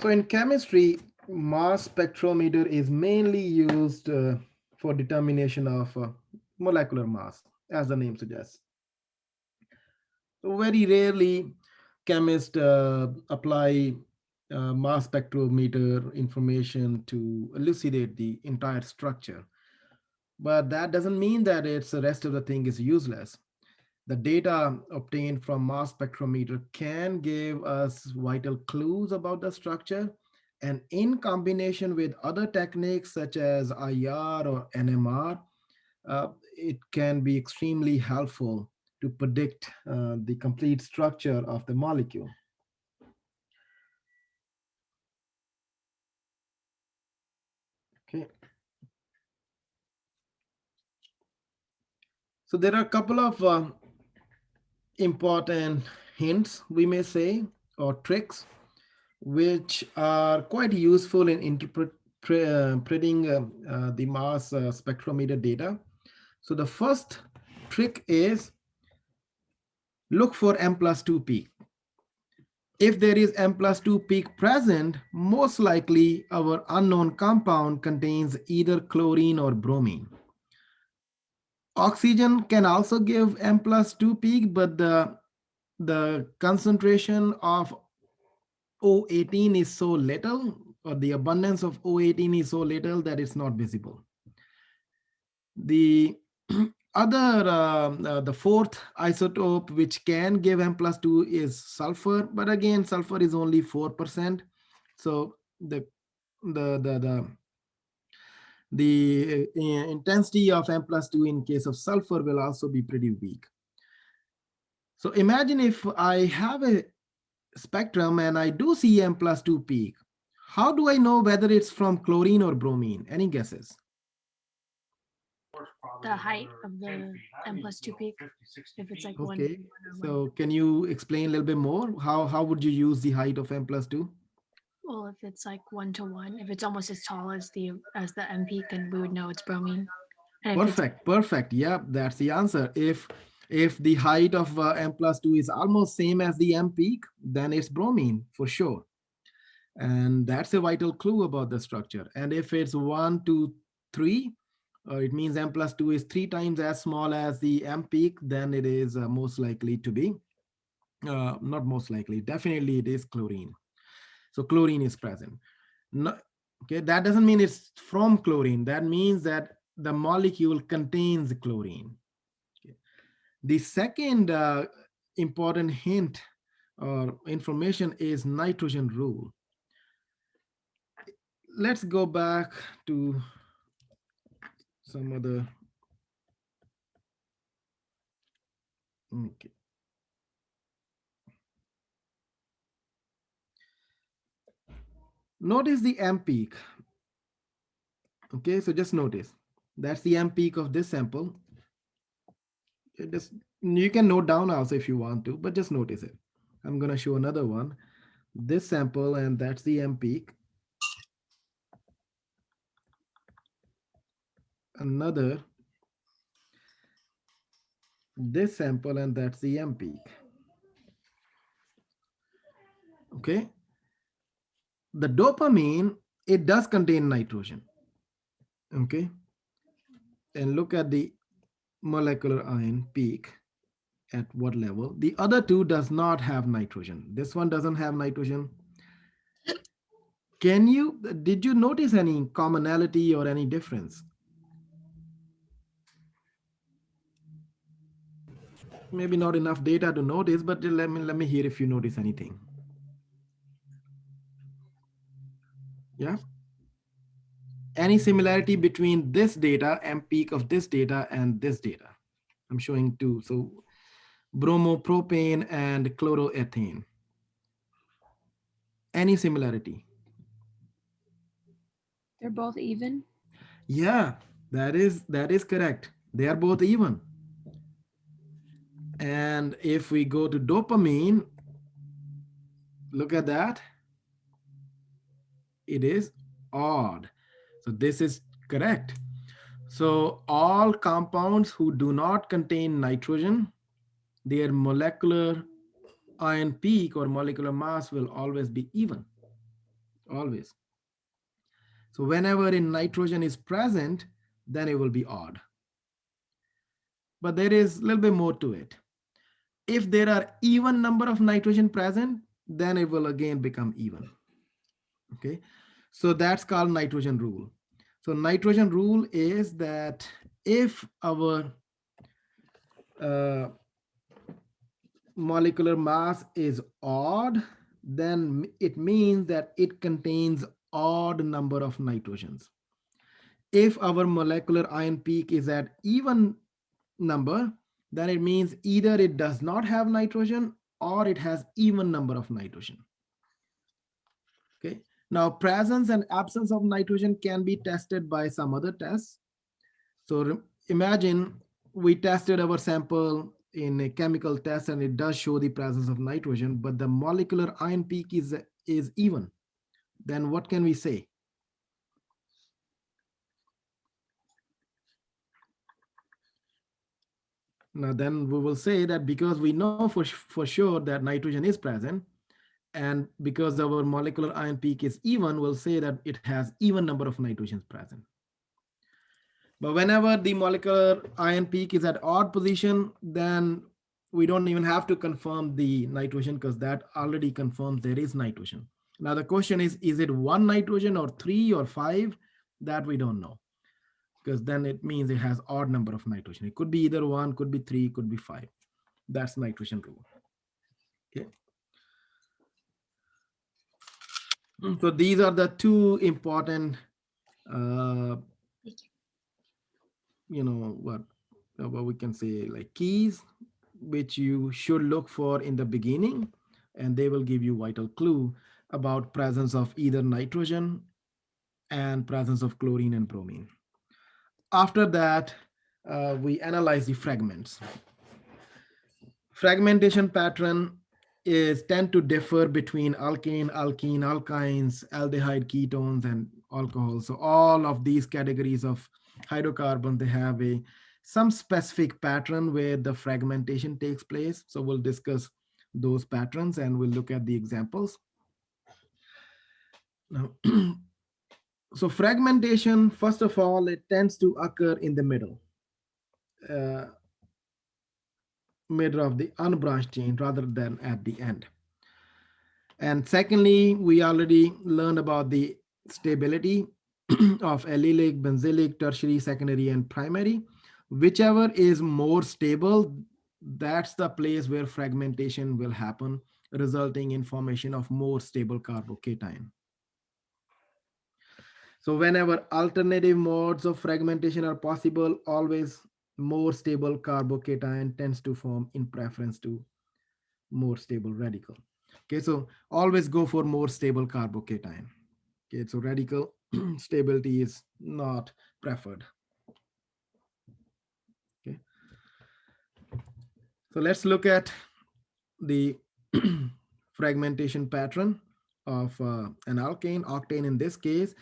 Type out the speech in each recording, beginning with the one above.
So in chemistry, mass spectrometer is mainly used for determination of molecular mass, as the name suggests. So very rarely chemists apply mass spectrometer information to elucidate the entire structure. But that doesn't mean that it's the rest of the thing is useless. The data obtained from mass spectrometer can give us vital clues about the structure. And in combination with other techniques such as IR or NMR, it can be extremely helpful to predict the complete structure of the molecule. Okay. So there are a couple of important hints, we may say, or tricks, which are quite useful in interpreting the mass spectrometer data. So the first trick is look for M plus 2 peak. If there is M plus 2 peak present, most likely our unknown compound contains either chlorine or bromine. Oxygen can also give M plus 2 peak, but the concentration of O18 is so little, or the abundance of O18 is so little that it's not visible. The the fourth isotope which can give M plus 2 is sulfur, but again, sulfur is only 4%. So the intensity of M plus 2 in case of sulfur will also be pretty weak. So imagine if I have a spectrum and I do see M plus 2 peak. How do I know whether it's from chlorine or bromine? Any guesses? The height of the M plus 2 peak, if it's like one Okay, or one. so can you explain a little bit more? How would you use the height of M plus 2? Well, if it's like 1 to 1, if it's almost as tall as the M peak, then we would know it's bromine. And if it's Perfect, perfect. Yeah, that's the answer. If the height of M plus 2 is almost same as the M peak, then it's bromine for sure. And that's a vital clue about the structure. And if it's 1, 2, 3, it means M plus 2 is 3 times as small as the M peak, then it is most likely to be, not most likely, definitely it is chlorine. So chlorine is present. No, okay, that doesn't mean it's from chlorine. That means that the molecule contains chlorine. Okay. The second important hint or information is nitrogen rule. Let's go back to some other. Okay. Notice the M peak. Okay, so just notice that's the M peak of this sample. You can note down also if you want to, but just notice it. I'm going to show another one. This sample, and that's the M peak. Another, this sample, and that's the M peak. Okay. The dopamine, it does contain nitrogen. Okay. And look at the molecular ion peak at what level. The other two does not have nitrogen. This one doesn't have nitrogen. Did you notice any commonality or any difference? Maybe not enough data to notice, but let me hear if you notice anything. Yeah. Any similarity between this data and peak of this data and this data? I'm showing two. So bromopropane and chloroethane. Any similarity? they're both even. Yeah, that is correct. They are both even. And if we go to dopamine, look at that. It is odd. So this is correct. So all compounds who do not contain nitrogen, their molecular ion peak or molecular mass will always be even. always. So whenever in nitrogen is present, then it will be odd. But there is a little bit more to it. If there are even number of nitrogen present, then it will again become even. Okay, so that's called nitrogen rule. So nitrogen rule is that if our uh, molecular mass is odd, then it means that it contains odd number of nitrogens. If our molecular ion peak is at even number, then it means either it does not have nitrogen or it has even number of nitrogen. Okay. Now, presence and absence of nitrogen can be tested by some other tests. So imagine we tested our sample in a chemical test and it does show the presence of nitrogen, but the molecular ion peak is even. Then what can we say? Now then we will say that because we know for sure that nitrogen is present, and because our molecular ion peak is even, we'll say that it has even number of nitrogens present. But whenever the molecular ion peak is at odd position, then we don't even have to confirm the nitrogen because that already confirms there is nitrogen. Now the question is it one nitrogen or three or five? That we don't know, because then it means it has odd number of nitrogen. It could be either one, could be three, could be five. That's nitrogen rule. Okay. So these are the two important, uh, what we can say like keys, which you should look for in the beginning, and they will give you vital clue about presence of either nitrogen and presence of chlorine and bromine. After that, we analyze the fragments. Fragmentation pattern is tend to differ between alkane, alkene, alkynes, aldehyde, ketones, and alcohol. So all of these categories of hydrocarbons, they have a some specific pattern where the fragmentation takes place. So we'll discuss those patterns and we'll look at the examples. Now, so fragmentation, first of all, it tends to occur in the uh, middle of the unbranched chain rather than at the end. And secondly, we already learned about the stability of allylic, benzylic, tertiary, secondary, and primary. Whichever is more stable, that's the place where fragmentation will happen, resulting in formation of more stable carbocation. So whenever alternative modes of fragmentation are possible, always more stable carbocation tends to form in preference to more stable radical. Okay, so always go for more stable carbocation. Okay, so radical stability is not preferred. Okay, so let's look at the fragmentation pattern of an alkane, octane in this case.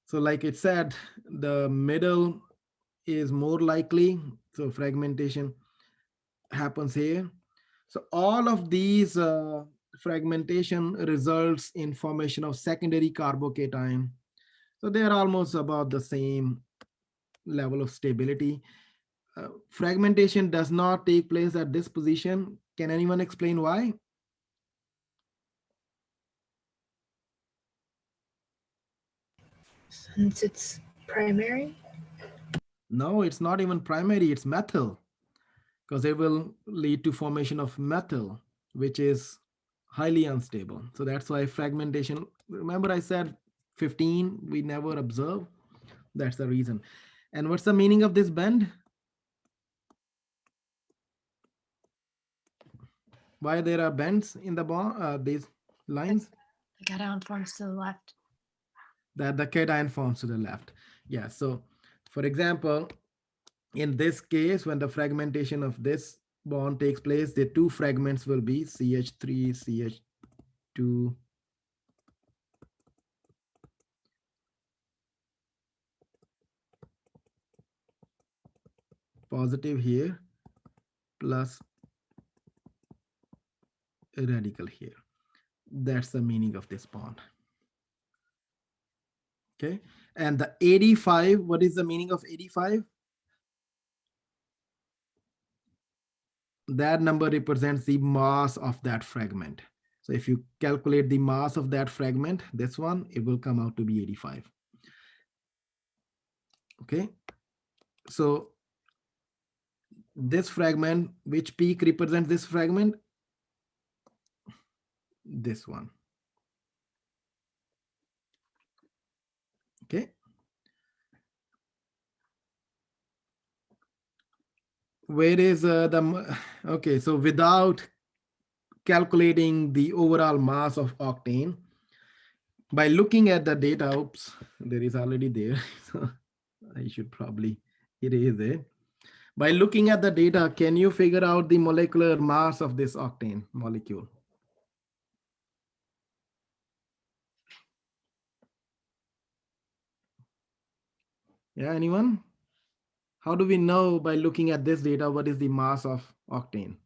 So like it said, the middle is more likely, so fragmentation happens here. So all of these fragmentation results in formation of secondary carbocation. So they are almost about the same level of stability. Fragmentation does not take place at this position. Can anyone explain why? Since it's primary. No, it's not even primary, it's methyl, because it will lead to formation of methyl, which is highly unstable. So that's why fragmentation, remember I said 15, we never observe. That's the reason. And what's the meaning of this bend? Why there are bends in the bond, these lines? The cation forms to the left. That the cation forms to the left. Yeah, so for example, in this case, when the fragmentation of this bond takes place, the two fragments will be CH3, CH2, positive here, plus a radical here. That's the meaning of this bond. Okay. And the 85, what is the meaning of 85? That number represents the mass of that fragment. So if you calculate the mass of that fragment, this one, it will come out to be 85. Okay. So this fragment, which peak represents this fragment? This one. Okay. Where is okay, so without calculating the overall mass of octane, by looking at the data, oops, there is already there. So I should probably erase it. By looking at the data, can you figure out the molecular mass of this octane molecule? Yeah, anyone? How do we know by looking at this data what is the mass of octane?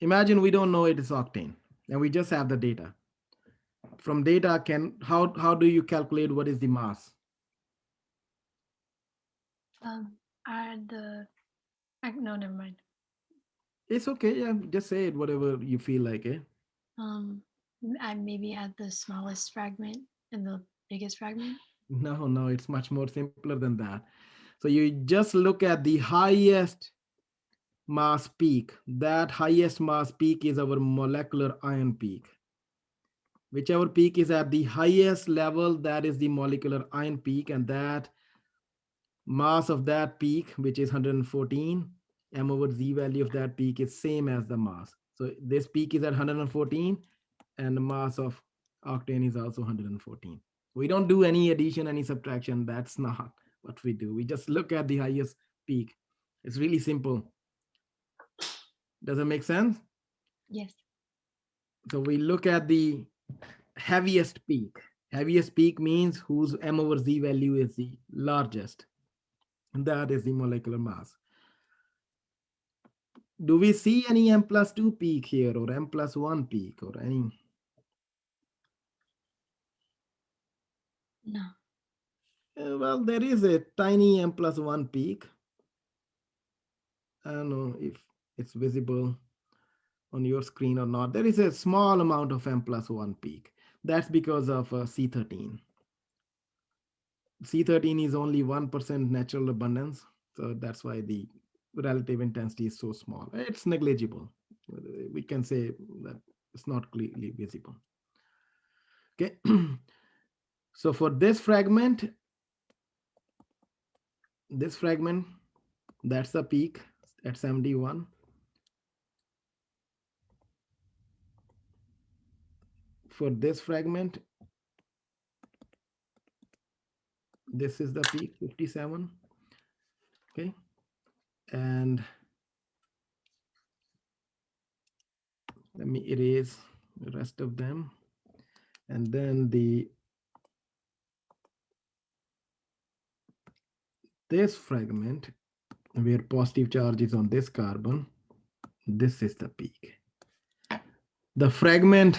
Imagine we don't know it is octane and we just have the data. From data, how do you calculate what is the mass? Add the. No, never mind. It's okay, yeah, just say it whatever you feel like it. Um, I maybe add the smallest fragment and the biggest fragment. No, it's much more simpler than that. So you just look at the highest mass peak. That highest mass peak is our molecular ion peak. Whichever peak is at the highest level, that is the molecular ion peak, and that mass of that peak, which is 114, m over z value of that peak is same as the mass. So this peak is at 114, and the mass of octane is also 114. We don't do any addition, any subtraction. That's not what we do. We just look at the highest peak. It's really simple. Does it make sense? Yes. So we look at the heaviest peak. Heaviest peak means whose m over z value is the largest. And that is the molecular mass. Do we see any m plus 2 peak here or m plus 1 peak or any? No. Well, there is a tiny m plus 1 peak. I don't know if it's visible on your screen or not. There is a small amount of m plus 1 peak. That's because of C13. C13 is only 1% natural abundance. So that's why the relative intensity is so small. It's negligible. We can say that it's not clearly visible. Okay. So for this fragment, that's the peak at 71. For this fragment, this is the peak, 57. Okay. And let me erase the rest of them. And then this fragment, where positive charge is on this carbon, this is the peak. The fragment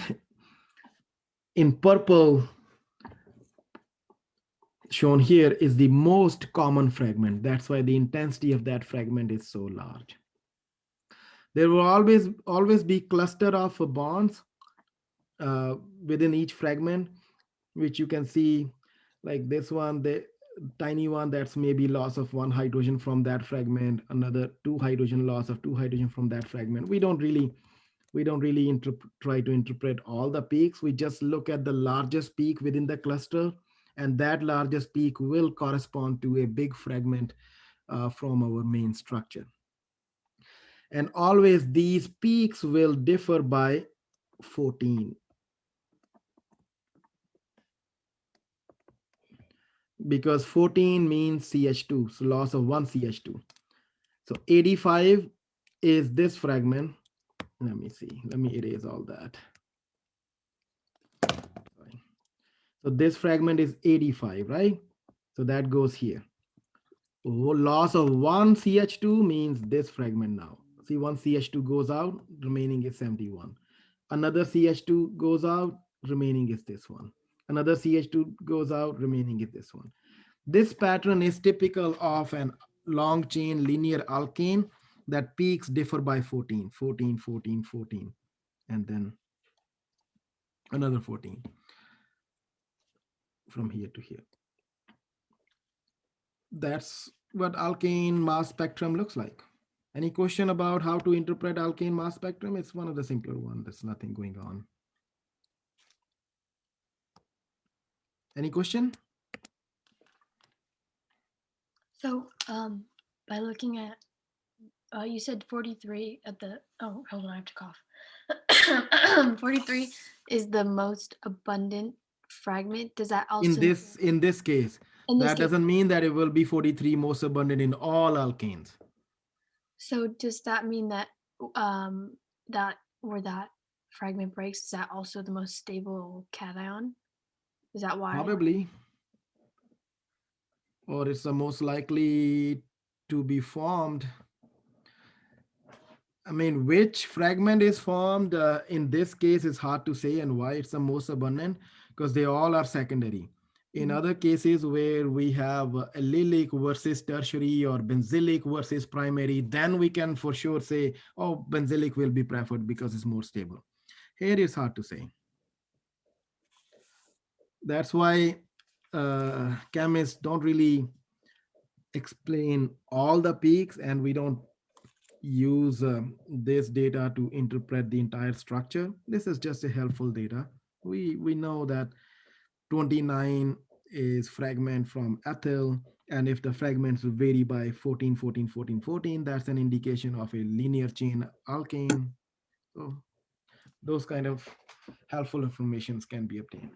in purple shown here is the most common fragment. That's why the intensity of that fragment is so large. There will always be cluster of bonds within each fragment, which you can see like this one, the tiny one, that's maybe loss of one hydrogen from that fragment, another two hydrogen, loss of two hydrogen from that fragment. We don't really try to interpret all the peaks. We just look at the largest peak within the cluster, and that largest peak will correspond to a big fragment from our main structure. And always these peaks will differ by 14, because 14 means CH2, so loss of one CH2. So 85 is this fragment. Let me see, let me erase all that. So this fragment is 85, right? So that goes here. Loss of one CH2 means this fragment now. See, one CH2 goes out, remaining is 71. Another CH2 goes out, remaining is this one. Another CH2 goes out, remaining is this one. This pattern is typical of an long chain linear alkane that peaks differ by 14, 14, 14, 14, and then another 14 from here to here. That's what alkane mass spectrum looks like. Any question about how to interpret alkane mass spectrum? It's one of the simpler ones. There's nothing going on. Any question? So, by looking at, you said 43 at the, oh, hold on, I have to cough. 43 is the most abundant fragment. Does that In also, this case, in this that case, doesn't mean that it will be 43 most abundant in all alkanes. so does that mean that, that where that fragment breaks, is that also the most stable cation? Is that why? Probably, or it's the most likely to be formed. I mean, which fragment is formed in this case is hard to say, and why it's the most abundant, because they all are secondary. In Mhm. other cases where we have allylic versus tertiary or benzylic versus primary, then we can for sure say, oh, benzylic will be preferred because it's more stable. Here it's hard to say. That's why chemists don't really explain all the peaks, and we don't use this data to interpret the entire structure. This is just a helpful data. We know that 29 is fragment from ethyl, and if the fragments vary by 14, 14, 14, 14, that's an indication of a linear chain alkane. So those kind of helpful informations can be obtained.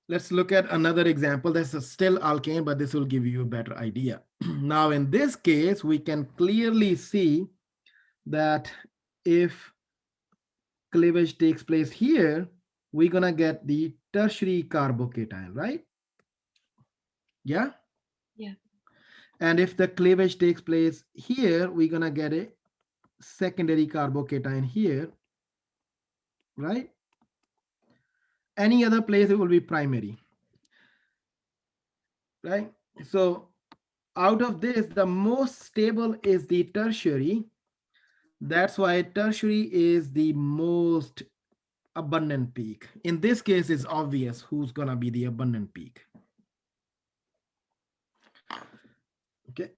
Let's look at another example. This is still alkane, but this will give you a better idea. Now, in this case, we can clearly see that if cleavage takes place here, we're gonna get the tertiary carbocation, right? Yeah. Yeah. And if the cleavage takes place here, we're gonna get a secondary carbocation here, right? Any other place it will be primary, right? So out of this, the most stable is the tertiary. That's why tertiary is the most abundant peak. In this case, it's obvious who's gonna be the abundant peak. Okay.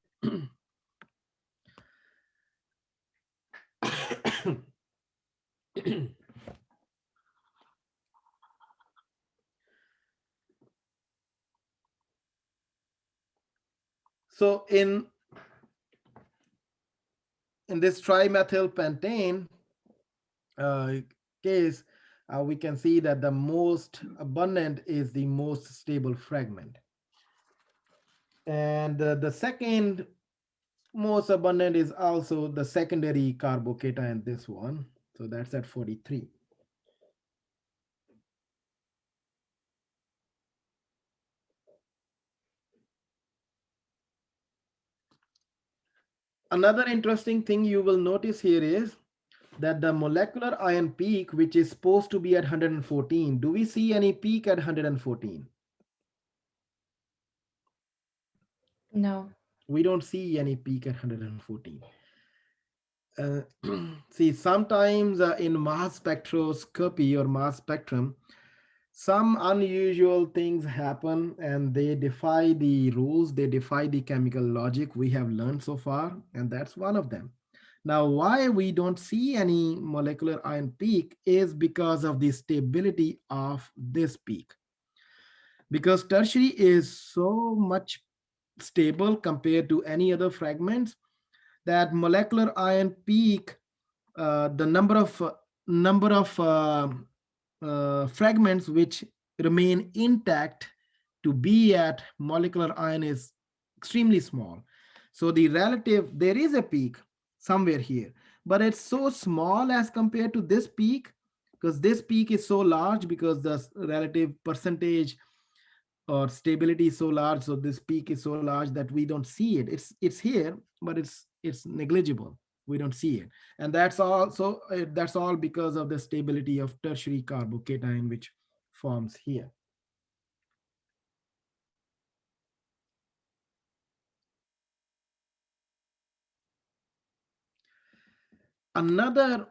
So in this trimethyl pentane uh, case, we can see that the most abundant is the most stable fragment. And the second most abundant is also the secondary carbocation, this one. So that's at 43. Another interesting thing you will notice here is that the molecular ion peak, which is supposed to be at 114, do we see any peak at 114? No. We don't see any peak at 114. Uh, See, sometimes in mass spectroscopy or mass spectrum, some unusual things happen and they defy the rules, they defy the chemical logic we have learned so far, and that's one of them. Now, why we don't see any molecular ion peak is because of the stability of this peak. Because tertiary is so much stable compared to any other fragments that molecular ion peak, the number of fragments which remain intact to be at molecular ion is extremely small. So the relative, there is a peak somewhere here, but it's so small as compared to this peak, because this peak is so large because the relative percentage or stability is so large, so this peak is so large that we don't see it. It's here, but it's negligible. We don't see it. And that's also that's all because of the stability of tertiary carbocation which forms here. Another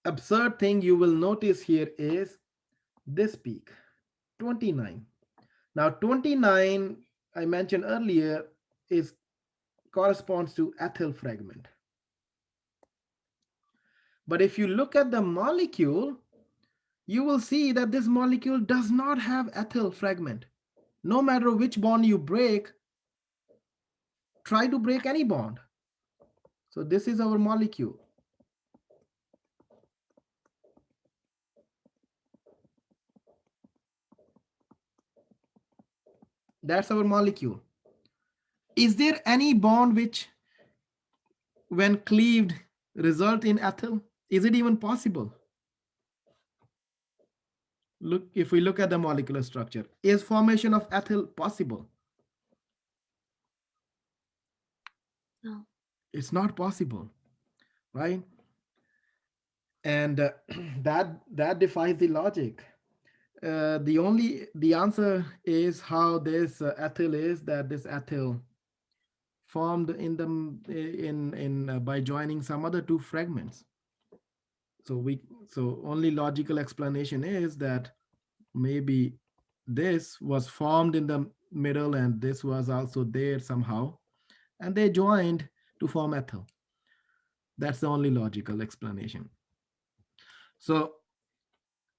absurd thing you will notice here is this peak, 29. Now 29, I mentioned earlier, is corresponds to ethyl fragment. But if you look at the molecule, you will see that this molecule does not have ethyl fragment. No matter which bond you break, try to break any bond. So this is our molecule. That's our molecule. Is there any bond which, when cleaved, result in ethyl? Is it even possible? Look, if we look at the molecular structure, is formation of ethyl possible? No. It's not possible, right? And that defies the logic. The answer is how this ethyl is that this ethyl formed in the in by joining some other two fragments. So only logical explanation is that maybe this was formed in the middle and this was also there somehow, and they joined to form ethyl. That's the only logical explanation. So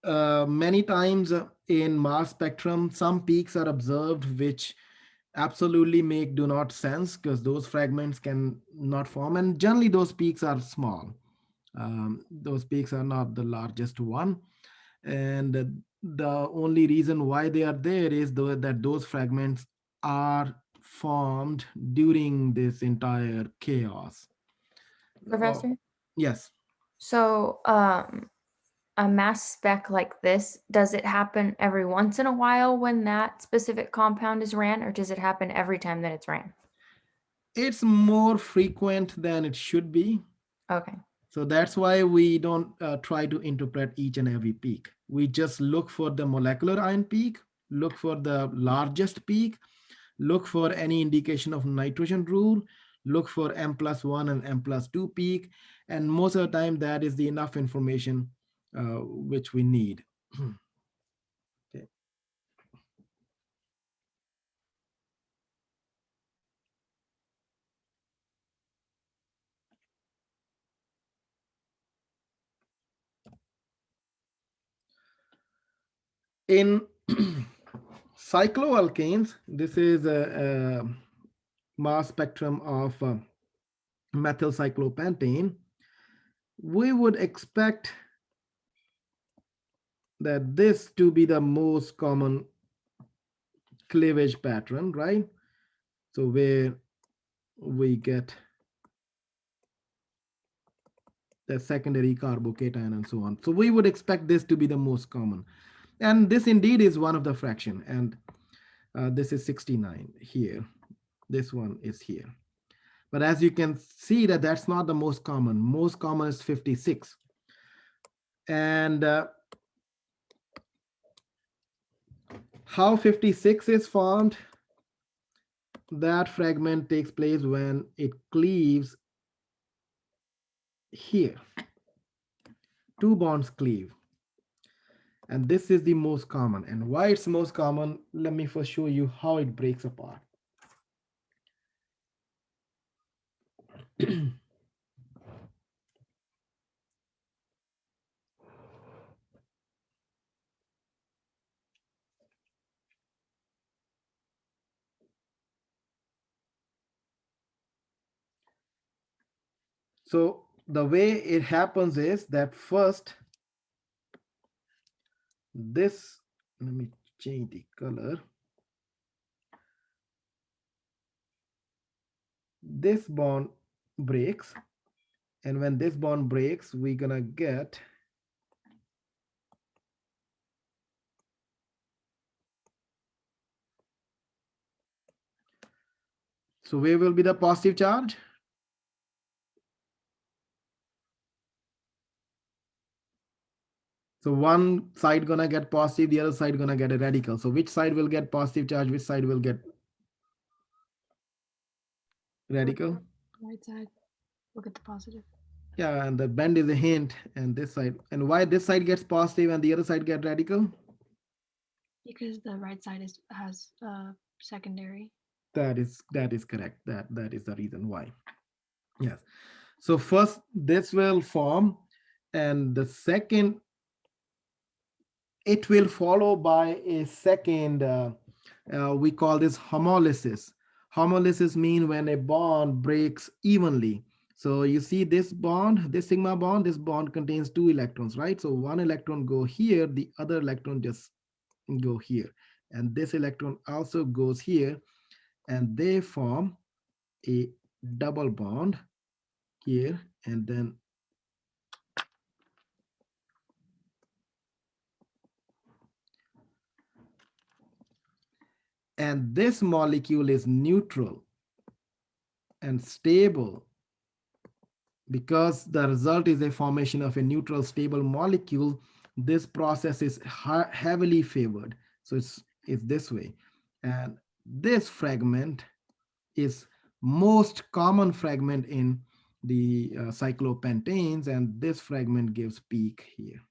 many times in Mars spectrum, some peaks are observed which absolutely make do not sense because those fragments can not form, and generally those peaks are small. Those peaks are not the largest one, and the only reason why they are there is that those fragments are formed during this entire chaos. Oh, Professor? yes. So, a mass spec like this, does it happen every once in a while when that specific compound is ran, or does it happen every time that it's ran? It's more frequent than it should be. Okay. So that's why we don't try to interpret each and every peak. We just look for the molecular ion peak, look for the largest peak, look for any indication of nitrogen rule, look for M+1 and M+2 peak, and most of the time that is the enough information which we need. Okay. In cycloalkanes, this is a mass spectrum of methyl cyclopentane. We would expect that this to be the most common cleavage pattern, right? So where we get the secondary carbocation and so on. So we would expect this to be the most common. And this indeed is one of the fraction. And this is 69 here. This one is here. But as you can see that that's not the most common. Most common is 56. And how 56 is formed? That fragment takes place when it cleaves here. Two bonds cleave. And this is the most common. And why it's most common, let me first show you how it breaks apart. So the way it happens is that first, this, let me change the color. This bond breaks. And when this bond breaks, we're gonna get So where will be the positive charge? So one side gonna get positive, the other side gonna get a radical. So which side will get positive charge? Which side will get radical? Right side. Look at the positive. Yeah, and the bend is a hint, and this side. And why this side gets positive and the other side get radical? Because the right side has secondary. That is correct. That is the reason why. Yes. So first this will form, and the second it will follow by a second. We call this homolysis. Homolysis means when a bond breaks evenly. So you see this bond, this sigma bond, this bond contains two electrons, right? So one electron go here, the other electron just go here, and this electron also goes here, and they form a double bond here, and then and this molecule is neutral and stable because the result is a formation of a neutral stable molecule. This process is heavily favored. So it's this way, and this fragment is most common fragment in the cyclopentanes, and this fragment gives peak here.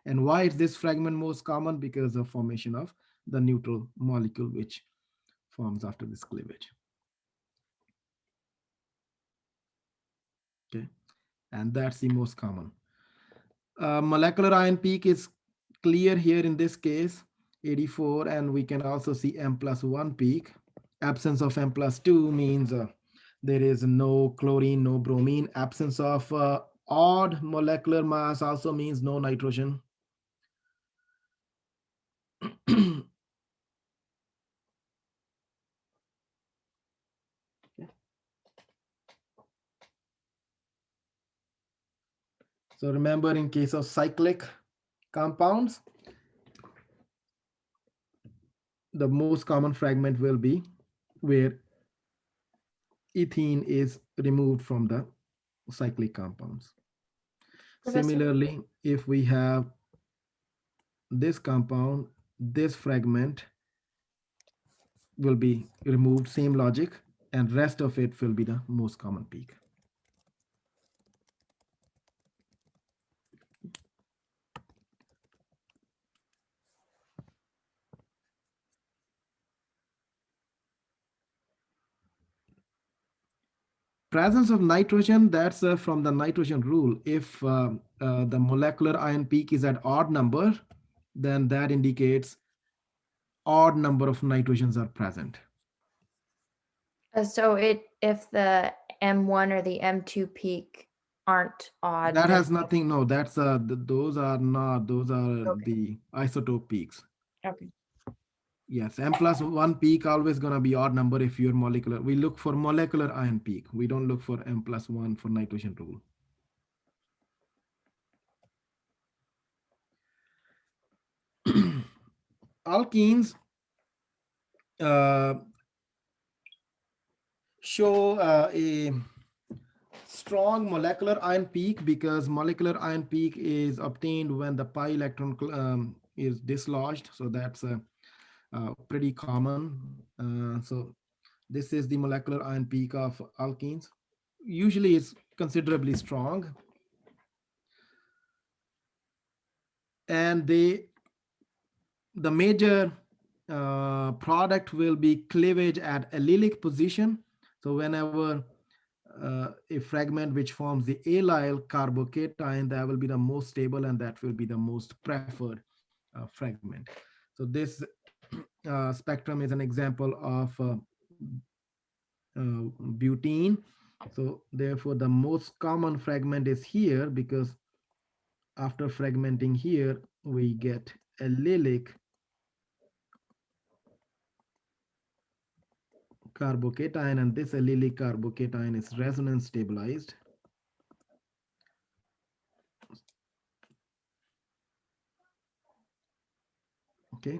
And why is this fragment most common? Because of formation of the neutral molecule which forms after this cleavage. Okay, and that's the most common. Molecular ion peak is clear here in this case, 84, and we can also see M+1 peak. Absence of M+2 means there is no chlorine, no bromine. Absence of odd molecular mass also means no nitrogen. So remember, in case of cyclic compounds, the most common fragment will be where ethene is removed from the cyclic compounds. Professor, Similarly, if we have this compound, this fragment will be removed, same logic, and rest of it will be the most common peak. Presence of nitrogen, that's from the nitrogen rule. If the molecular ion peak is at odd number, then that indicates odd number of nitrogens are present. so if the M1 or the M2 peak aren't odd, That then has nothing, no, that's those are not, those are okay. the isotope peaks. Okay. Yes, M+1 peak always gonna be odd number if you're molecular. We look for molecular ion peak. We don't look for M+1 for nitrogen rule. Alkenes uh, show a strong molecular ion peak because molecular ion peak is obtained when the pi electron is dislodged. So that's pretty common. So this is the molecular ion peak of alkenes. Usually it's considerably strong. And the major product will be cleavage at allylic position. So whenever a fragment which forms the allyl carbocation, that will be the most stable and that will be the most preferred fragment. So this spectrum is an example of butene. So therefore the most common fragment is here, because after fragmenting here we get allylic carbocation, and this allylic carbocation is resonance stabilized. Okay,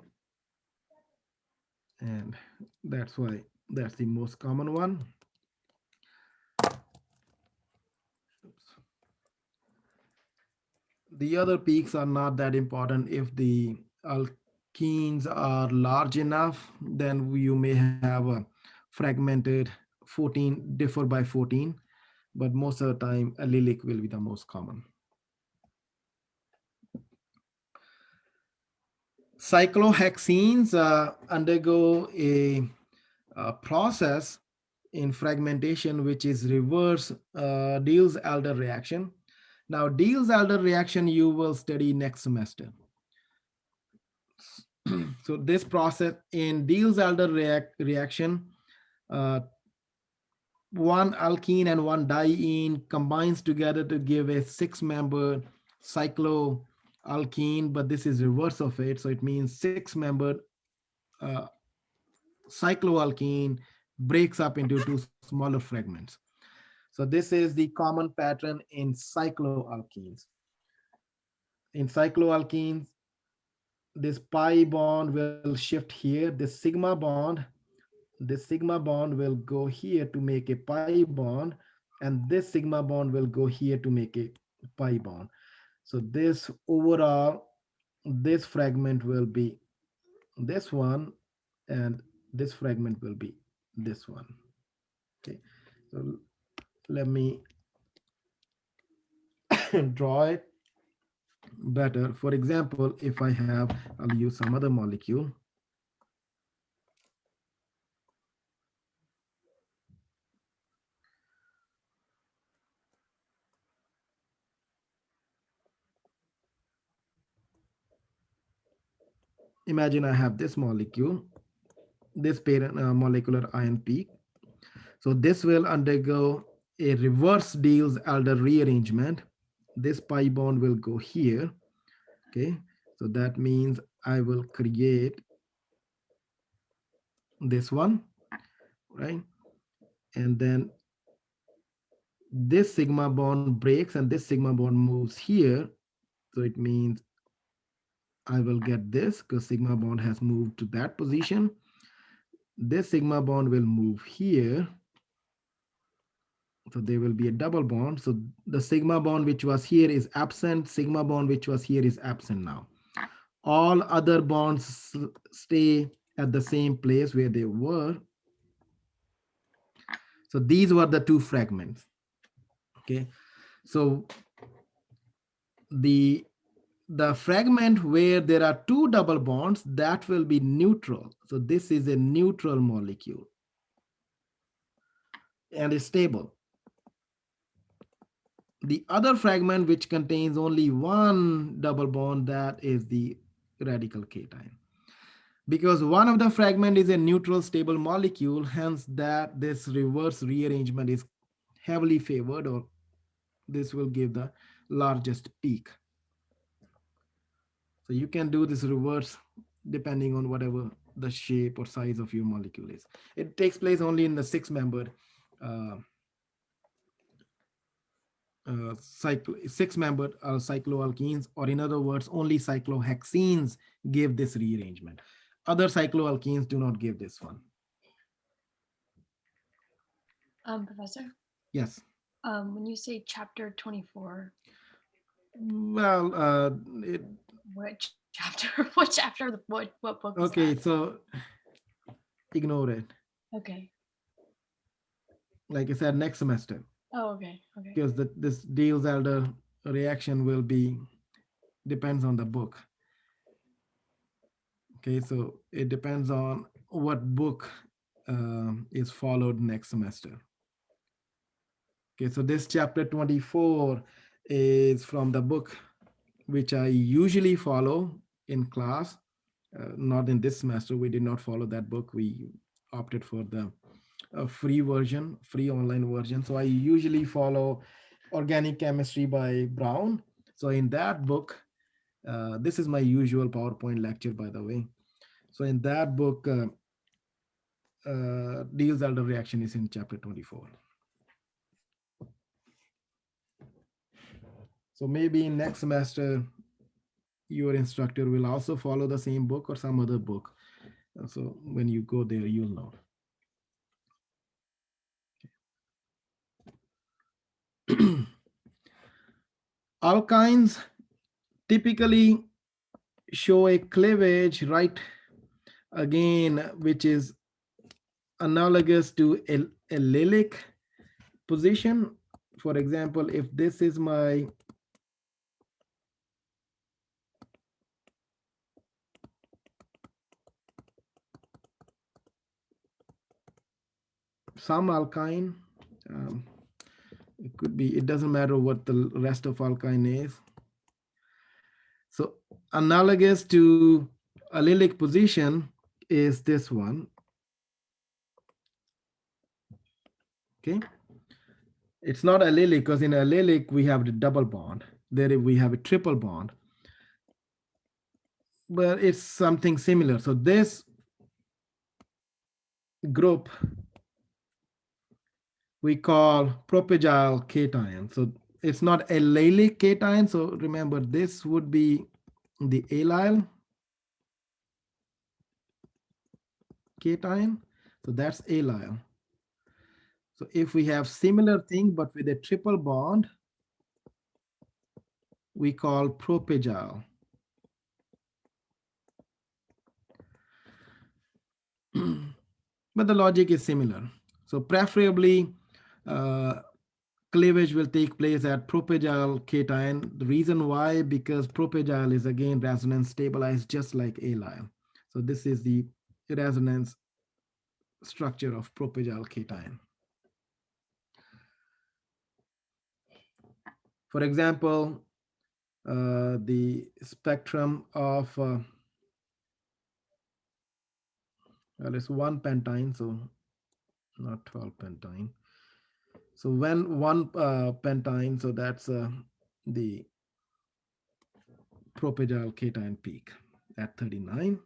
and that's why that's the most common one. The other peaks are not that important. If the alkenes are large enough, then you may have a fragmented 14 differ by 14, but most of the time allylic will be the most common. Cyclohexenes undergo a process in fragmentation which is reverse Diels-Alder reaction. Now, Diels-Alder reaction you will study next semester. So this process in Diels-Alder reaction, uh, one alkene and one diene combines together to give a six-membered cycloalkene, but this is reverse of it. So it means six-membered uh, cycloalkene breaks up into two smaller fragments. So this is the common pattern in cycloalkenes. In cycloalkenes, this pi bond will shift here. This sigma bond will go here to make a pi bond, and this sigma bond will go here to make a pi bond. So this overall, this fragment will be this one, and this fragment will be this one. Okay, so let me draw it better. For example, if I have, I'll use some other molecule. Imagine I have this molecule, this parent molecular ion peak. So this will undergo a reverse Diels-Alder rearrangement. This pi bond will go here. Okay, so that means I will create this one, right? And then this sigma bond breaks and this sigma bond moves here. So it means I will get this because sigma bond has moved to that position. This sigma bond will move here. So there will be a double bond. So the sigma bond which was here is absent. Sigma bond which was here is absent now. All other bonds stay at the same place where they were. So these were the two fragments. Okay. So the fragment where there are two double bonds, that will be neutral. So this is a neutral molecule and is stable. The other fragment which contains only one double bond, that is the radical cation. Because one of the fragment is a neutral stable molecule, hence that this reverse rearrangement is heavily favored, or this will give the largest peak. So you can do this reverse depending on whatever the shape or size of your molecule is. It takes place only in the six-membered six-membered cycloalkenes, or in other words, only cyclohexenes give this rearrangement. Other cycloalkenes do not give this one. Professor, Yes. when you say chapter 24, Well, which chapter? What chapter? What book is okay, that? so ignore it. Okay. Like I said, next semester, Oh, okay. Okay. because this Diels-Alder reaction will be depends on the book. Okay, so it depends on what book is followed next semester. Okay, so this chapter 24 is from the book which I usually follow in class. Not in this semester, we did not follow that book. We opted for the free version, free online version. So I usually follow Organic Chemistry by Brown. So in that book, this is my usual PowerPoint lecture, by the way. So in that book, Diels-Alder reaction is in chapter 24. So maybe in next semester, your instructor will also follow the same book or some other book. So when you go there, you'll know. Alkynes typically show a cleavage right again, which is analogous to a allelic position. For example, if this is my some alkyne, um, it could be, it doesn't matter what the rest of alkyne is. So analogous to allelic position is this one. Okay, it's not allelic because in allelic we have the double bond. There we have a triple bond, but it's something similar. So this group we call propagyl cation. So it's not allelic cation. So remember, this would be the allyl cation. So that's allyl. So if we have similar thing but with a triple bond, we call propagyl. But the logic is similar. So preferably cleavage will take place at propagyl cation. The reason why, because propagyl is again resonance stabilized just like allyl. So this is the resonance structure of propagyl cation. For example, the spectrum of well, it's 1 pentyne, so not 12 pentyne. So when 1 pentyne, so that's the propagyl cation peak at 39.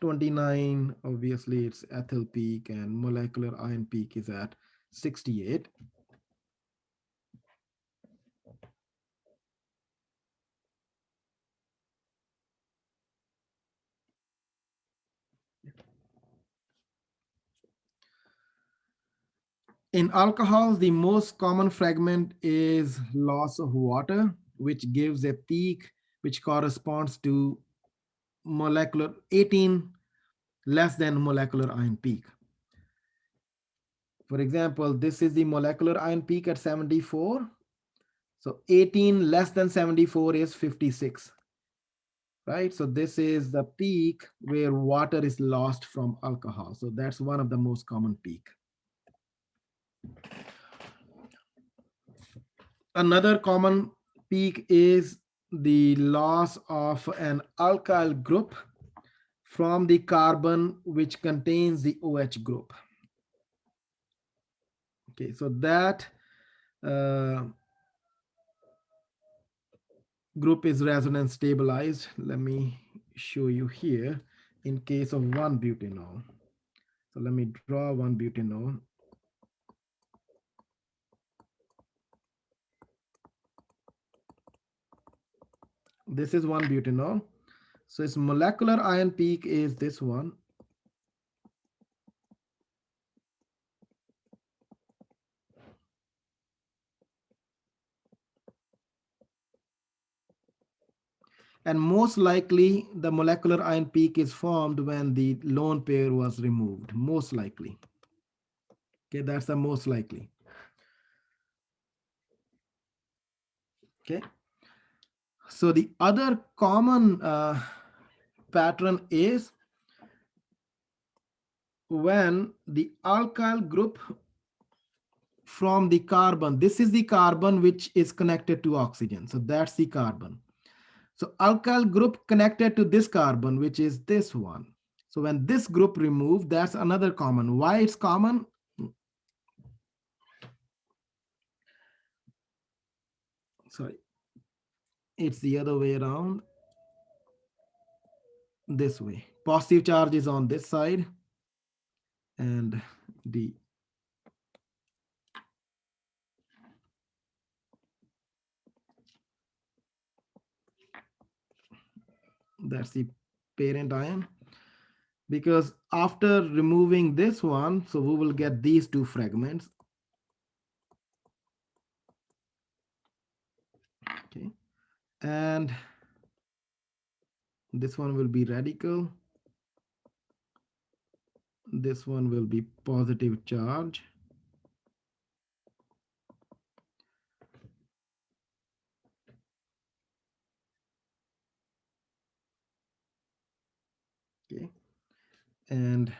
29, obviously it's ethyl peak, and molecular ion peak is at 68. In alcohols, the most common fragment is loss of water, which gives a peak which corresponds to molecular 18 less than molecular ion peak. For example, this is the molecular ion peak at 74. So 18 less than 74 is 56, right? So this is the peak where water is lost from alcohol. So that's one of the most common peak. Another common peak is the loss of an alkyl group from the carbon which contains the OH group. Okay, so that group is resonance stabilized. Let me show you here in case of 1-butanol. So let me draw 1-butanol. This is 1-butanol. So its molecular ion peak is this one. And most likely the molecular ion peak is formed when the lone pair was removed, most likely. Okay, that's the most likely. Okay, so the other common pattern is when the alkyl group from the carbon, this is the carbon which is connected to oxygen, so that's the carbon. So alkyl group connected to this carbon, which is this one. So when this group removed, that's another common. Why it's common? Sorry, it's the other way around. This way. Positive charge is on this side, and that's the parent ion. Because after removing this one, so we will get these two fragments. Okay, and This one will be radical. This one will be positive charge. Okay. And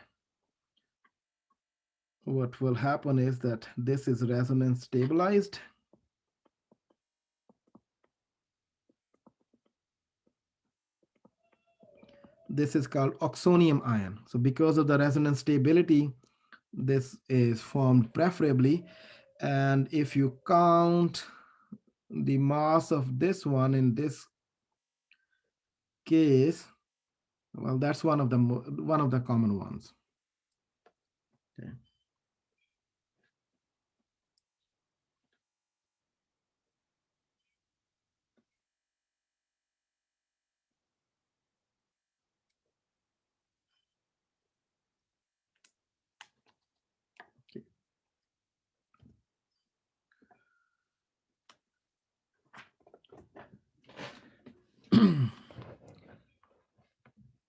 what will happen is that this is resonance stabilized. This is called oxonium ion. So because of the resonance stability, this is formed preferably. And if you count the mass of this one in this case, well, that's one of the common ones. Okay.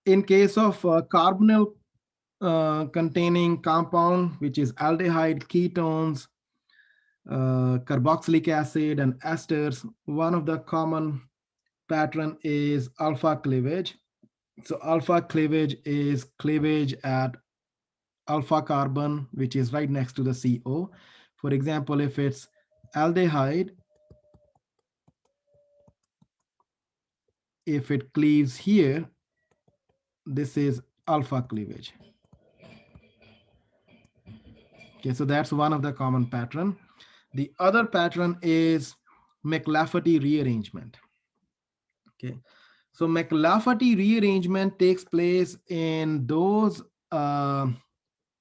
In case of carbonyl containing compound, which is aldehyde, ketones, carboxylic acid, and esters, one of the common pattern is alpha cleavage. So alpha cleavage is cleavage at alpha carbon, which is right next to the CO. For example, if it's aldehyde, if it cleaves here, this is alpha cleavage. Okay, so that's one of the common pattern. The other pattern is McLafferty rearrangement. Okay, so McLafferty rearrangement takes place in those aldehyde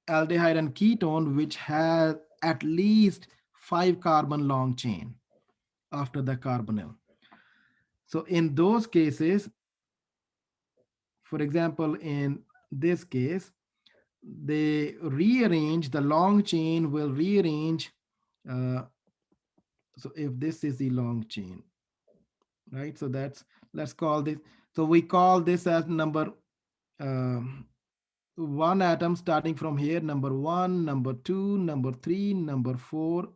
and ketone which has at least 5 carbon long chain after the carbonyl. So in those cases, for example, in this case, they rearrange, the long chain will rearrange. So if this is the long chain, right? So let's call this, so we call this as number one atom starting from here, number 1, number 2, number 3, number 4,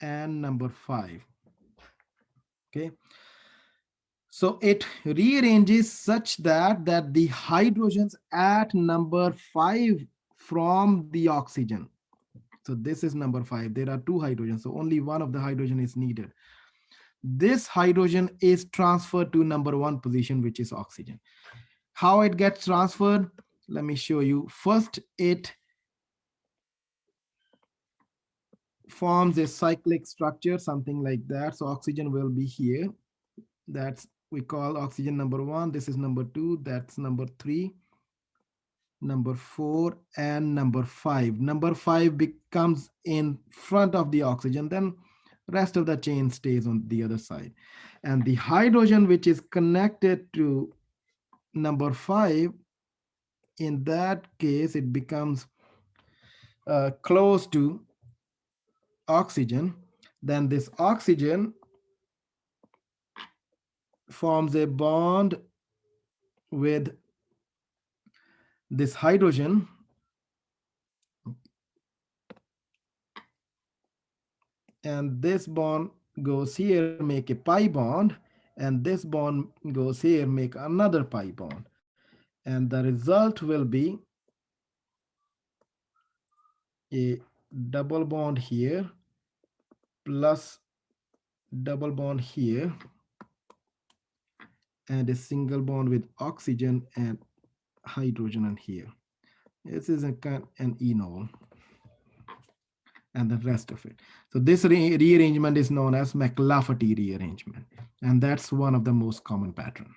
and number 5. Okay. So it rearranges such that the hydrogens at number 5 from the oxygen. So this is number 5. There are 2 hydrogens, so only one of the hydrogen is needed. This hydrogen is transferred to number 1 position, which is oxygen. How it gets transferred? Let me show you. First, it forms a cyclic structure, something like that. So oxygen will be here. That's, we call oxygen number 1. This is number 2. That's number 3, number 4, and number 5. Number 5 becomes in front of the oxygen. Then rest of the chain stays on the other side. And the hydrogen which is connected to number 5, in that case, it becomes close to oxygen. Then this oxygen forms a bond with this hydrogen, and this bond goes here, make a pi bond, and this bond goes here, make another pi bond, and the result will be a double bond here plus double bond here, and a single bond with oxygen and hydrogen in here. This is an enol, and the rest of it. So this rearrangement is known as McLafferty rearrangement, and that's one of the most common pattern.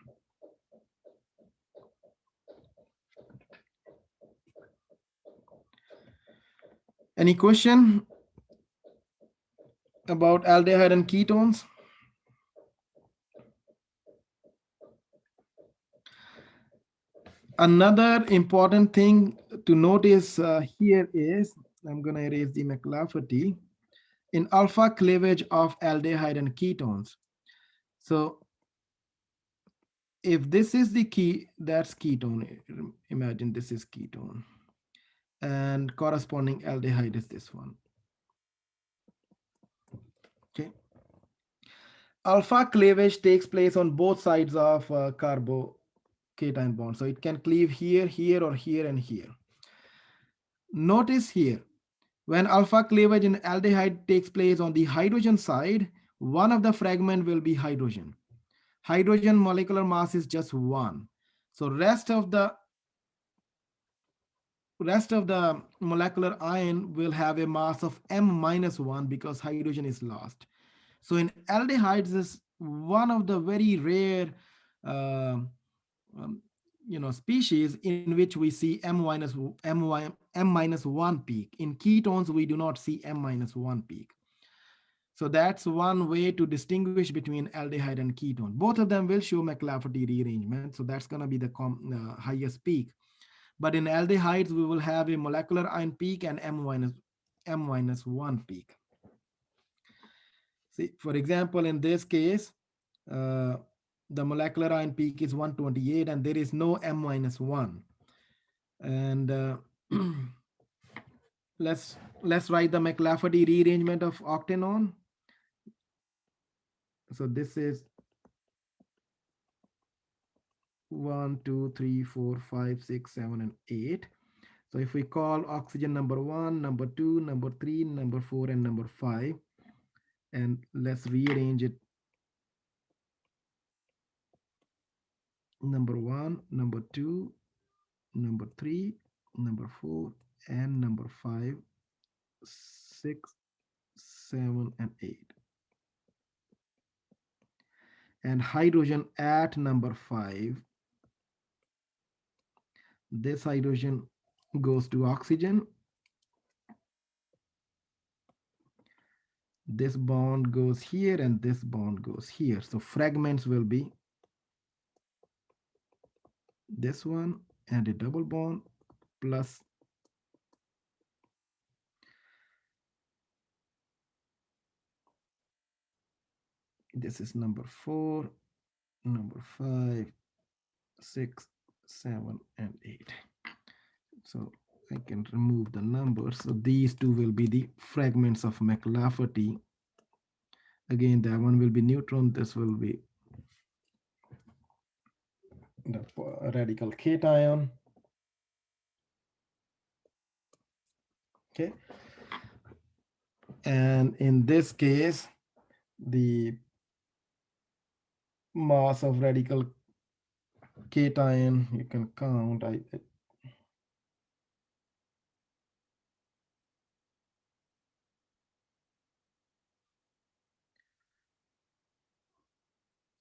Any question about aldehyde and ketones? Another important thing to notice here is, I'm going to erase the McLafferty, in alpha cleavage of aldehyde and ketones. So if this is the key, that's ketone. Imagine this is ketone. And corresponding aldehyde is this one. Okay. Alpha cleavage takes place on both sides of carbocation bond. So it can cleave here, here, or here, and here. Notice here, when alpha cleavage in aldehyde takes place on the hydrogen side, one of the fragment will be hydrogen. Hydrogen molecular mass is just 1. So rest of the molecular ion will have a mass of m-1 because hydrogen is lost. So in aldehydes is one of the very rare uh, species in which we see m-1 peak. In ketones we do not see m-1 peak. So that's one way to distinguish between aldehyde and ketone. Both of them will show McLafferty rearrangement. So that's going to be the highest peak. But in aldehydes, we will have a molecular ion peak and m-1 peak. See, for example, in this case, uh, the molecular ion peak is 128 and there is no m-1. And let's write the McLafferty rearrangement of octanol. So this is 1, 2, 3, 4, 5, 6, 7, and 8. So if we call oxygen number 1, number 2, number 3, number 4, and number 5, and let's rearrange it. Number 1, number 2, number 3, number 4, and number 5, 6, 7, and 8. And hydrogen at number 5, this hydrogen goes to oxygen. This bond goes here and this bond goes here. So fragments will be this one and a double bond plus this is number 4, number 5, 6, 7, and 8. So I can remove the numbers. So these two will be the fragments of McLafferty. Again, that one will be neutron. This will be the radical cation. Okay. And in this case, the mass of radical cation, you can count.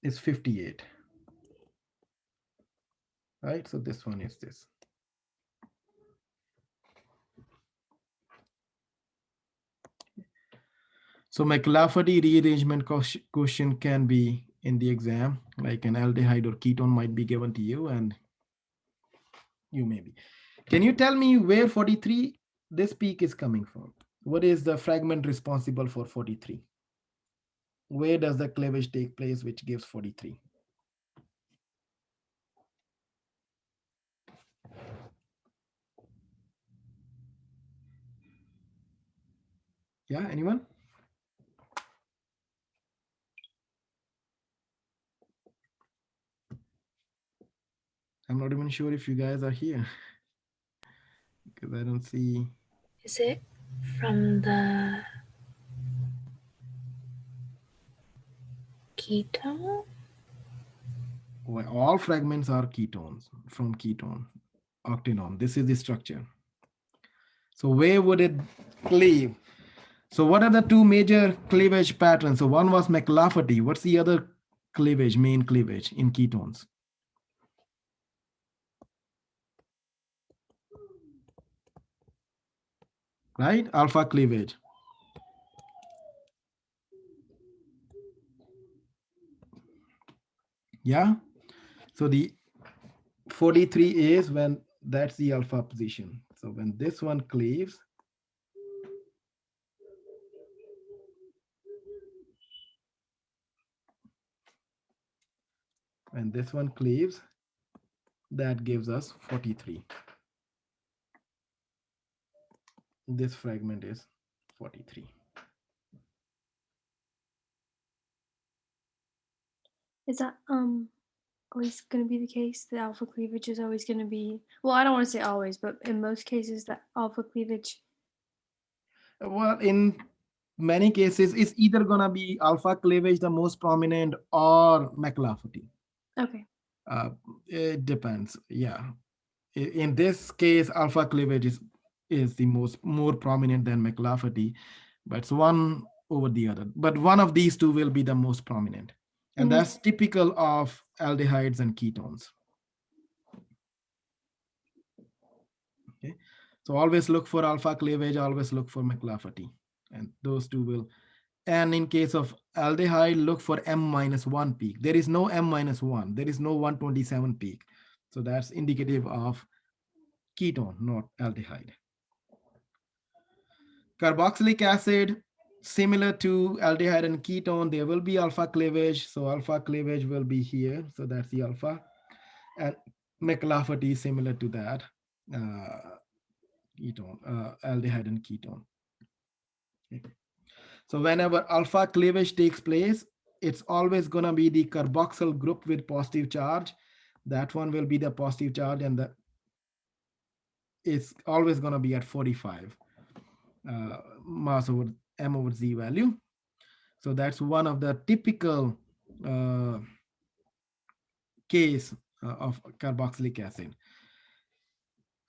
Is 58. Right. So this one is this. So McLafferty rearrangement question can be in the exam, like an aldehyde or ketone might be given to you and you may be. Can you tell me where 43, this peak is coming from? What is the fragment responsible for 43? Where does the cleavage take place which gives 43? Yeah, anyone? I'm not even sure if you guys are here because I don't see. Is it from the ketone? Well, all fragments are ketones from ketone, octanol. This is the structure. So where would it cleave? So what are the two major cleavage patterns? So one was McLafferty. What's the other cleavage, main cleavage in ketones? Right? Alpha cleavage. Yeah. So the 43 is when that's the alpha position. So when this one cleaves, and this one cleaves, that gives us 43. This fragment is 43. Is that always going to be the case? The alpha cleavage is always going to be, well, I don't want to say always, but in most cases, that alpha cleavage. Well, in many cases, it's either gonna be alpha cleavage the most prominent or McLafferty. Okay. It depends. Yeah. In this case, alpha cleavage is the more prominent than McLafferty, but it's one over the other. But one of these two will be the most prominent, and that's typical of aldehydes and ketones. Okay, so always look for alpha cleavage, always look for McLafferty, and those two will. And in case of aldehyde, look for M-1 peak. There is no M-1, there is no 127 peak. So that's indicative of ketone, not aldehyde. Carboxylic acid, similar to aldehyde and ketone, there will be alpha cleavage. So alpha cleavage will be here. So that's the alpha. And McLafferty is similar to that. Ketone, aldehyde and ketone. Okay. So whenever alpha cleavage takes place, it's always going to be the carboxyl group with positive charge. That one will be the positive charge, and it's always going to be at 45 mass over m over z value. So that's one of the typical case of carboxylic acid.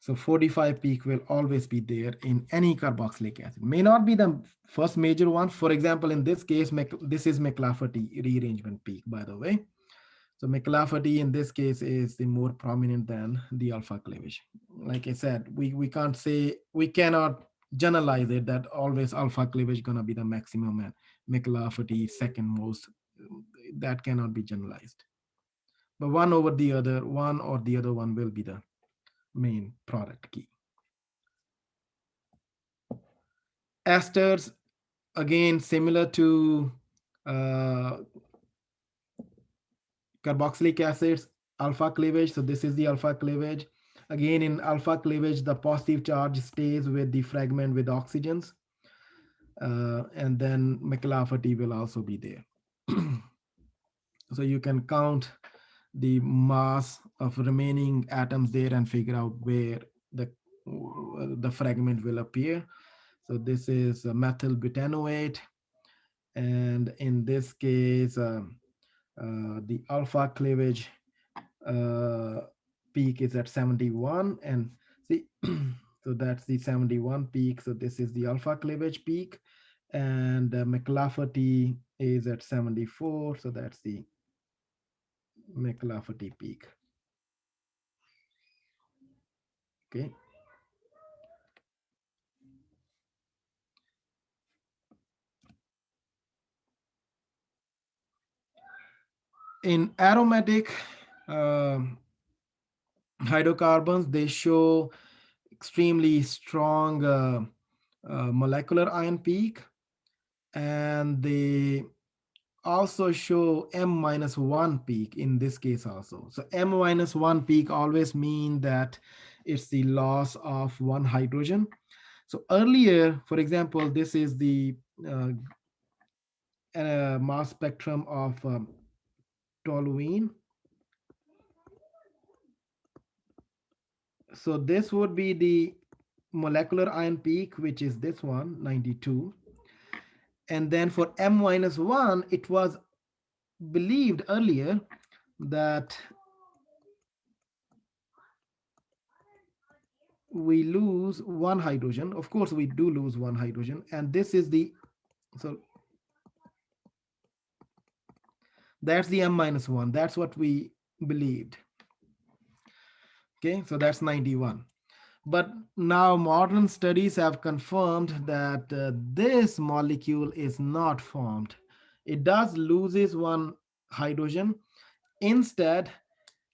So 45 peak will always be there in any carboxylic acid. May not be the first major one. For example, in this case, this is McLafferty rearrangement peak, by the way. So McLafferty in this case is the more prominent than the alpha cleavage. Like I said, we can't say, we cannot generalize it that always alpha cleavage gonna be the maximum and McLafferty second most. That cannot be generalized. But one over the other, one or the other one will be the main product key. Esters, again, similar to carboxylic acids, alpha cleavage. So this is the alpha cleavage. Again, in alpha cleavage, the positive charge stays with the fragment with oxygens. And then McLafferty will also be there. So you can count the mass of remaining atoms there and figure out where the fragment will appear. So this is methyl butanoate, and in this case, the alpha cleavage peak is at 71, and see, so that's the 71 peak. So this is the alpha cleavage peak, and McLafferty is at 74. So that's the McLafferty peak. Okay. In aromatic hydrocarbons, they show extremely strong molecular ion peak, and they also show M-1 peak in this case also. So M-1 peak always mean that it's the loss of one hydrogen. So earlier, for example, this is the mass spectrum of toluene. So this would be the molecular ion peak, which is this one, 92. And then for M-1, it was believed earlier that we lose one hydrogen. Of course, we do lose one hydrogen. And this is the, so that's the M-1. That's what we believed. Okay, so that's 91. But now modern studies have confirmed that this molecule is not formed. It does loses one hydrogen. Instead,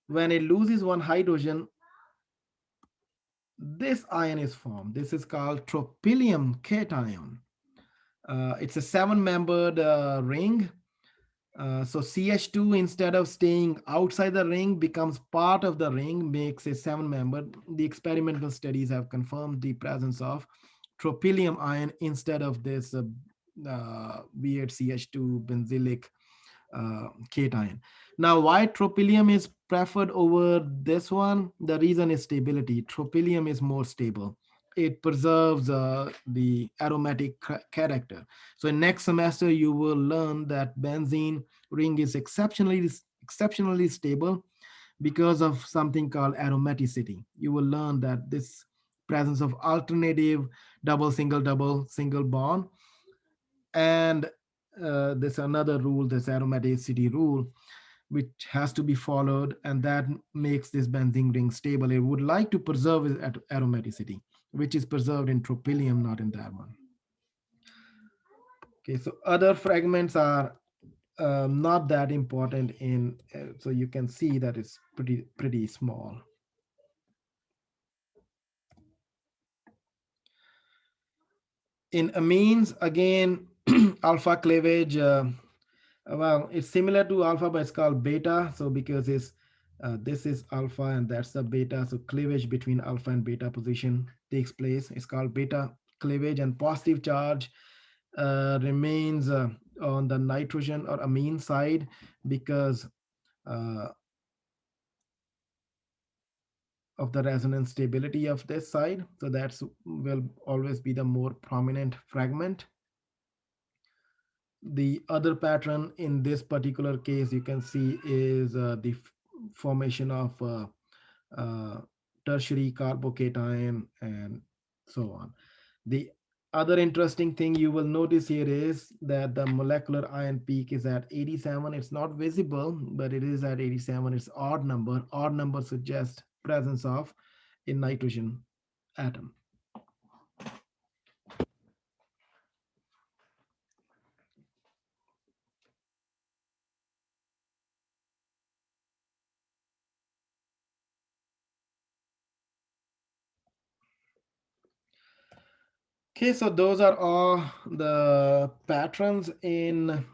when it loses one hydrogen, this ion is formed. This is called tropylium cation. It's a 7-membered ring, So CH2, instead of staying outside the ring, becomes part of the ring, makes a seven member. The experimental studies have confirmed the presence of tropylium ion instead of this weird CH2 benzylic cation. Now, why tropylium is preferred over this one? The reason is stability. Tropylium is more stable. It preserves the aromatic character. So, in next semester, you will learn that benzene ring is exceptionally stable because of something called aromaticity. You will learn that this presence of alternative double single bond, and there's another rule, this aromaticity rule, which has to be followed, and that makes this benzene ring stable. It would like to preserve its aromaticity, which is preserved in tropylium, not in that one. Okay, so other fragments are not that important in, so you can see that it's pretty small. In amines, again, alpha cleavage. Well, it's similar to alpha, but it's called beta. So because it's this is alpha and that's the beta, so cleavage between alpha and beta position takes place. It's called beta cleavage, and positive charge remains on the nitrogen or amine side because uh, of the resonance stability of this side. So that's will always be the more prominent fragment. The other pattern in this particular case you can see is the formation of uh, tertiary carbocation and so on. The other interesting thing you will notice here is that the molecular ion peak is at 87. It's not visible, but it is at 87. It's odd number. Odd number suggests presence of a nitrogen atom. Okay, so those are all the patterns in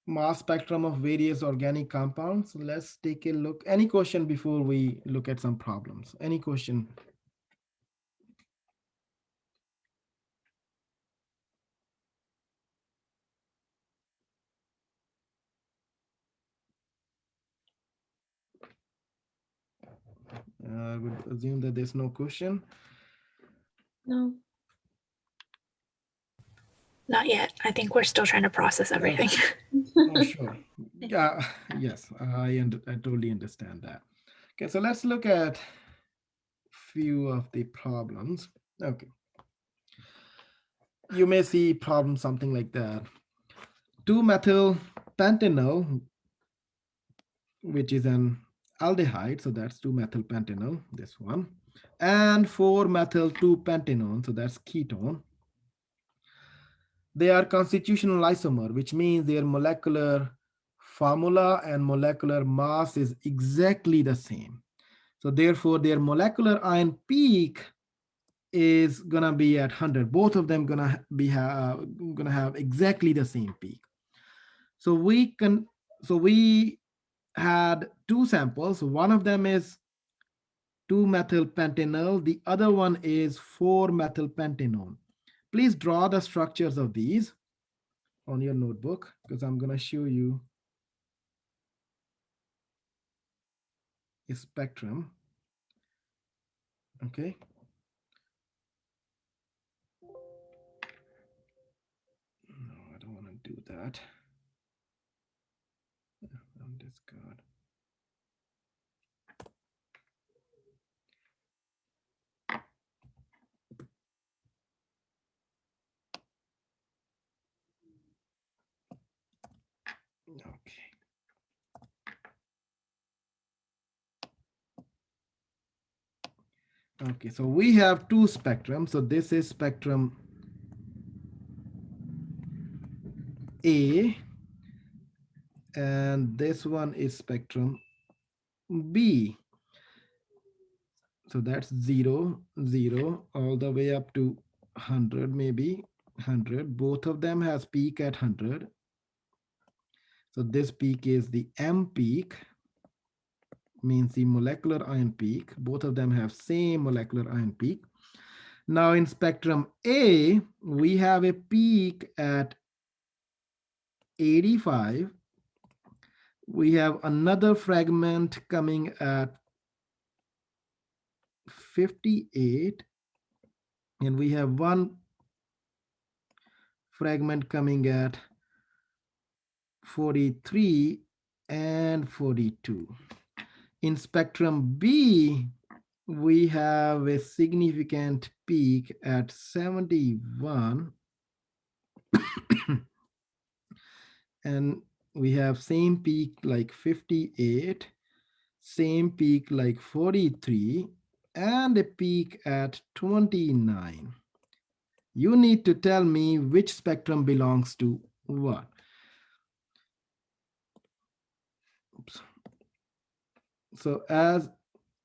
mass spectrum of various organic compounds. Let's take a look. Any question before we look at some problems? Any question? I would assume that there's no question. No. Not yet. I think we're still trying to process everything. Oh, sure. Yeah, yes, I totally understand that. Okay, so let's look at few of the problems. Okay. You may see problem something like that. 2-methyl pentanol, which is an aldehyde, so that's 2-methyl pentanol, this one, and 4-methyl 2-pentanone, so that's ketone. They are constitutional isomer, which means their molecular formula and molecular mass is exactly the same. So therefore, their molecular ion peak is gonna be at 100. Both of them gonna have exactly the same peak. So we had two samples. One of them is 2-methyl pentanol. The other one is 4-methyl pentanone. Please draw the structures of these on your notebook because I'm going to show you a spectrum. Okay. No, I don't want to do that. I'm discard. Okay. Okay, so we have two spectrums. So this is spectrum A, and this one is spectrum B. So that's 0, 0, all the way up to 100, maybe 100. Both of them has peak at 100. So this peak is the M peak, means the molecular ion peak. Both of them have same molecular ion peak. Now in spectrum A, we have a peak at 85. We have another fragment coming at 58, and we have one fragment coming at 43 and 42. In spectrum B, we have a significant peak at 71, and we have same peak like 58, same peak like 43, and a peak at 29. You need to tell me which spectrum belongs to what. Oops. So as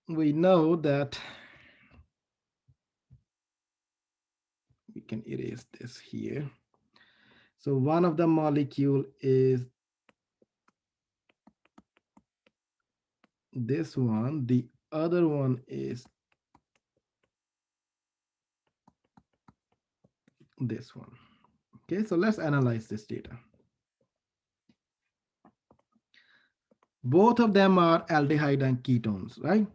we know that, we can erase this here. So one of the molecule is this one, the other one is this one. Okay, so let's analyze this data. Both of them are aldehyde and ketones, right?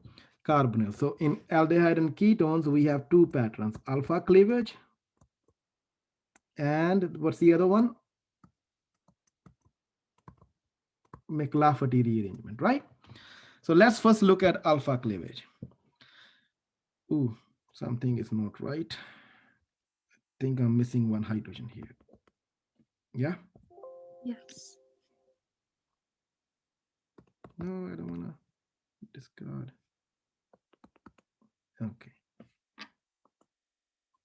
Carbonyl. So in aldehyde and ketones, we have two patterns, alpha cleavage, and what's the other one? McLafferty rearrangement, right? So let's first look at alpha cleavage. Ooh, something is not right. I think I'm missing one hydrogen here. Yeah? Yes. No, I don't want to discard. Okay.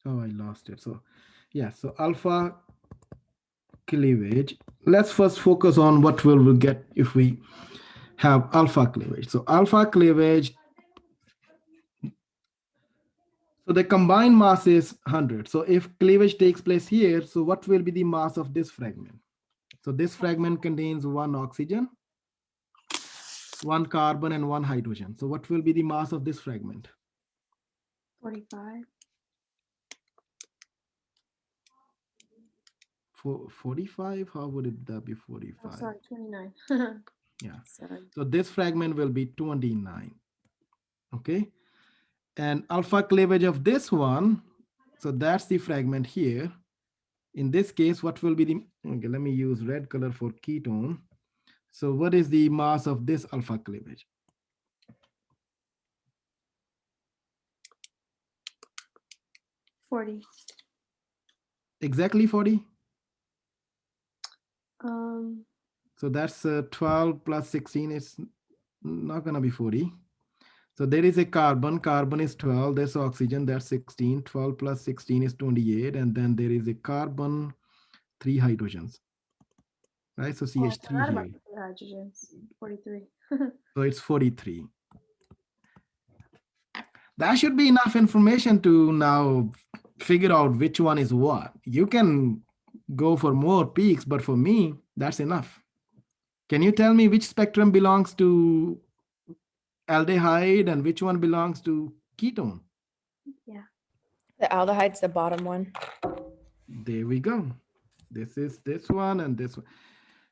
Oh, I lost it. So yeah, so alpha cleavage. Let's first focus on what we'll get if we have alpha cleavage. So alpha cleavage, so the combined mass is 100. So if cleavage takes place here, so what will be the mass of this fragment? So this fragment contains one oxygen, one carbon, and one hydrogen. So what will be the mass of this fragment? 45. For 45? How would it that be Oh, 45? sorry, 29. Yeah. Sorry. So this fragment will be 29. Okay. And alpha cleavage of this one, so that's the fragment here. In this case, what will be the, okay, let me use red color for ketone. So what is the mass of this alpha cleavage? 40. Exactly 40. Um, So that's 12 plus 16 is not going to be 40. So there is a carbon, carbon is 12, there's oxygen, that's 16, 12 plus 16 is 28, and then there is a carbon, 3 hydrogens, right? So I CH3 forgot here. about the hydrogens. 43. So it's 43. That should be enough information to now figure out which one is what. You can go for more peaks, but for me, that's enough. Can you tell me which spectrum belongs to aldehyde and which one belongs to ketone? Yeah. The aldehyde's the bottom one. There we go. This is this one and this one.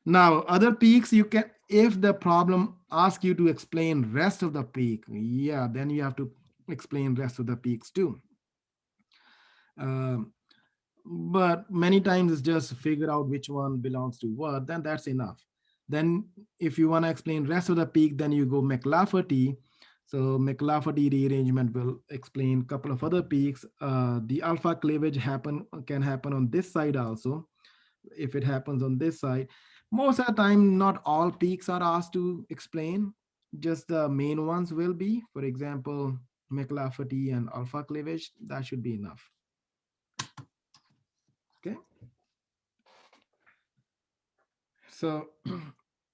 Now, other peaks you can, if the problem asks you to explain rest of the peak, yeah, then you have to explain rest of the peaks too. But many times it's just figure out which one belongs to what, then that's enough. Then if you want to explain rest of the peak, then you go McLafferty. So McLafferty rearrangement will explain a couple of other peaks. The alpha cleavage can happen on this side also. If it happens on this side, most of the time, not all peaks are asked to explain. Just the main ones will be, for example, McLafferty and alpha cleavage. That should be enough. Okay. So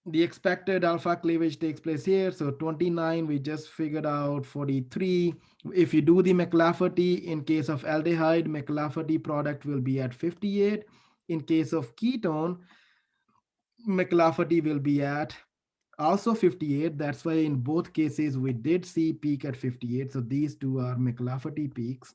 the expected alpha cleavage takes place here. So 29, we just figured out 43. If you do the McLafferty, in case of aldehyde, McLafferty product will be at 58. In case of ketone, McLafferty will be at also 58. That's why in both cases we did see peak at 58. So these two are McLafferty peaks.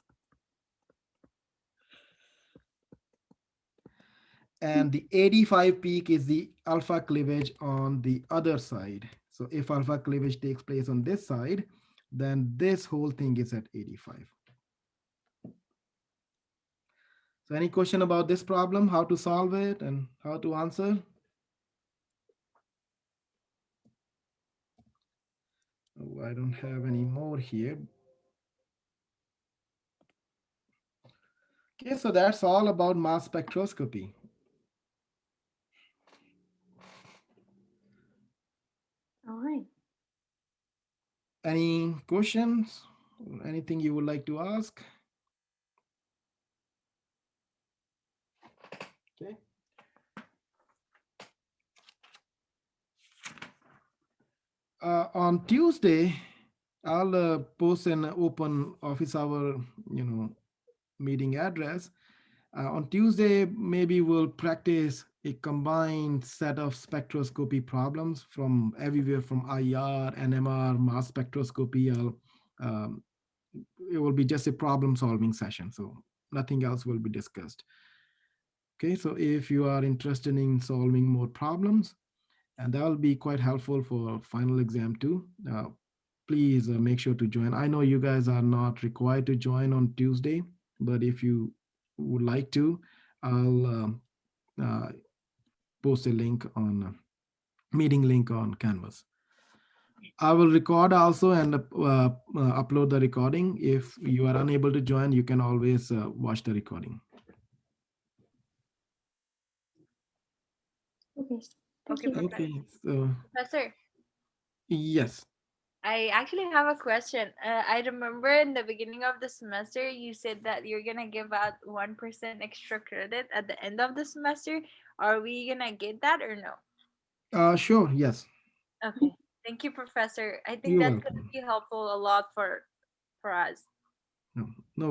And the 85 peak is the alpha cleavage on the other side. So if alpha cleavage takes place on this side, then this whole thing is at 85. So any question about this problem, how to solve it and how to answer? Oh, I don't have any more here. Okay, so that's all about mass spectroscopy. All right. Any questions? Anything you would like to ask? Okay. On Tuesday, I'll post an open office hour, meeting address. On Tuesday, maybe we'll practice a combined set of spectroscopy problems from everywhere from IR, NMR, mass spectroscopy. Um, it will be just a problem solving session. So nothing else will be discussed. Okay, so if you are interested in solving more problems, and that will be quite helpful for final exam too. Please make sure to join. I know you guys are not required to join on Tuesday, but if you would like to, I'll uh, post a link on meeting link on Canvas. I will record also and upload the recording. If you are unable to join, you can always watch the recording. Okay. Thank Okay, you. perfect. Okay, so Professor, yes. I actually have a question. I remember in the beginning of the semester, you said that you're gonna give out 1% extra credit at the end of the semester. Are we gonna get that or no? Sure, yes. Okay. Thank you, Professor. I think You're that's gonna welcome. be helpful a lot for us. No, no